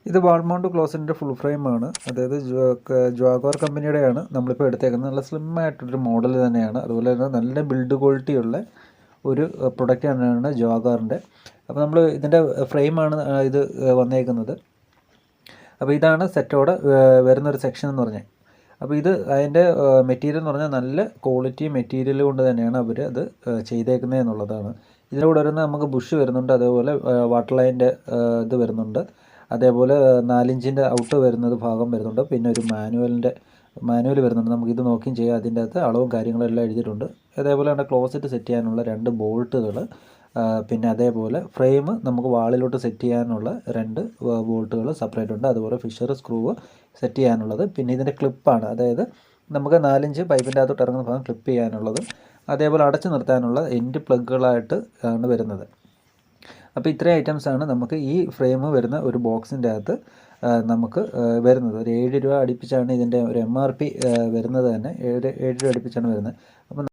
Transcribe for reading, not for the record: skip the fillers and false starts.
ഇത് wall mount ക്ലോസറ്റിൻ്റെ full ഫ്രെയിമാണ്. അതായത് Jaguar കമ്പനിയുടെയാണ് നമ്മളിപ്പോൾ എടുത്തേക്കുന്നത്. നല്ല സ്ലിം ആയിട്ടൊരു മോഡൽ തന്നെയാണ്. അതുപോലെ തന്നെ നല്ല ബിൽഡ് ക്വാളിറ്റി ഉള്ള ഒരു പ്രൊഡക്റ്റ് തന്നെയാണ് ജാഗ്വാറിൻ്റെ. അപ്പോൾ നമ്മൾ ഇതിൻ്റെ ഫ്രെയിമാണ് ഇത് വന്നേക്കുന്നത്. അപ്പോൾ ഇതാണ് സെറ്റോടെ വരുന്നൊരു സെക്ഷൻ എന്ന് പറഞ്ഞാൽ. അപ്പോൾ ഇത് അതിൻ്റെ മെറ്റീരിയൽ എന്ന് പറഞ്ഞാൽ നല്ല ക്വാളിറ്റി മെറ്റീരിയൽ കൊണ്ട് തന്നെയാണ് അവർ അത് ചെയ്തേക്കുന്നത് എന്നുള്ളതാണ്. ഇതിൻ്റെ കൂടെ വരുന്ന നമുക്ക് ബുഷ് വരുന്നുണ്ട്, അതേപോലെ വാട്ടർ ലൈൻ്റെ ഇത് വരുന്നുണ്ട്, അതേപോലെ 4 ഇഞ്ചിൻ്റെ ഔട്ട് വരുന്നത് ഭാഗം വരുന്നുണ്ട്, പിന്നെ ഒരു മാനുവൽ വരുന്നുണ്ട്. നമുക്കിത് നോക്കിയും ചെയ്യാം. അതിൻ്റെ അകത്ത് അളവും കാര്യങ്ങളെല്ലാം എഴുതിയിട്ടുണ്ട്. അതേപോലെ തന്നെ ക്ലോസറ്റ് സെറ്റ് ചെയ്യാനുള്ള 2 ബോൾട്ടുകൾ, പിന്നെ അതേപോലെ ഫ്രെയിം നമുക്ക് വാളിലോട്ട് സെറ്റ് ചെയ്യാനുള്ള 2 ബോൾട്ടുകൾ സെപ്പറേറ്റ് ഉണ്ട്. അതുപോലെ ഫിഷർ സ്ക്രൂവ് സെറ്റ് ചെയ്യാനുള്ളത്, പിന്നെ ഇതിൻ്റെ ക്ലിപ്പാണ്, അതായത് നമുക്ക് 4 ഇഞ്ച് പൈപ്പിൻ്റെ അകത്തോട്ട് ഇറങ്ങുന്ന ഭാഗം ക്ലിപ്പ് ചെയ്യാനുള്ളത്, അതേപോലെ അടച്ചു നിർത്താനുള്ള എൻഡ് പ്ലഗുകളായിട്ട് ആണ് വരുന്നത്. അപ്പോൾ ഇത്രയും ഐറ്റംസാണ് നമുക്ക് ഈ ഫ്രെയിം വരുന്ന ഒരു ബോക്സിൻ്റെ അകത്ത് നമുക്ക് വരുന്നത്. ഒരു 7 രൂപ അടുപ്പിച്ചാണ് ഇതിൻ്റെ ഒരു MRP വരുന്നത് തന്നെ. 7 രൂപ അടുപ്പിച്ചാണ് വരുന്നത്. അപ്പം